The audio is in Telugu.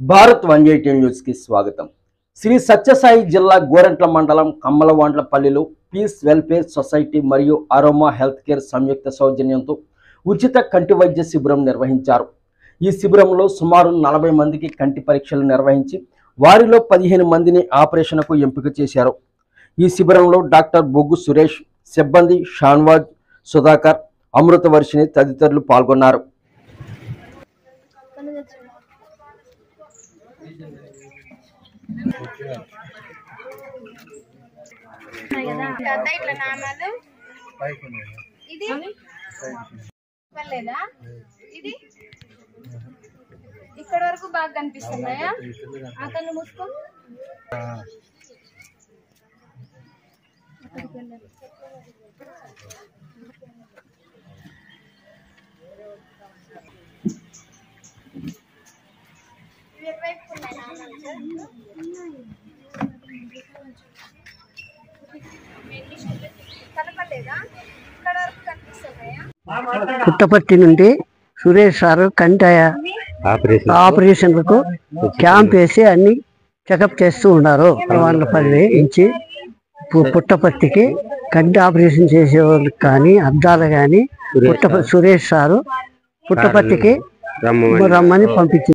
భారత్ 180 న్యూస్ కి స్వాగతం. శ్రీ సత్యసాయి జిల్లా గోరంట్ల మండలం కమ్మలవాండ్లపల్లిలో పీస్ వెల్ఫేర్ సొసైటీ మరియు అరోమా హెల్త్ కేర్ సంయుక్త సౌజన్యంతో ఉచిత కంటి వైద్య శిబిరం నిర్వహించారు. ఈ శిబిరంలో సుమారు 40 మందికి కంటి పరీక్షలు నిర్వహించి వారిలో 15 మందిని ఆపరేషన్కు ఎంపిక చేశారు. ఈ శిబిరంలో డాక్టర్ బొగ్గు సురేష్, సిబ్బంది షాన్వాజ్, సుధాకర్, అమృతవర్షిణి తదితరులు పాల్గొన్నారు. ఇది ఇక్కడ వరకు బాగా కనిపిస్తున్నాయా? అతను మూసుకో. పుట్టపర్తి నుండి సురేష్ సారు కంటి ఆపరేషన్లకు క్యాంప్ వేసి అన్ని చెకప్ చేస్తూ ఉన్నారు. వాళ్ళపల్లి నుంచి పుట్టపర్తికి కంటి ఆపరేషన్ చేసే వాళ్ళకి కానీ అద్దాలు కానీ సురేష్ సారు పుట్టపర్తికి రమ్మని పంపించారు.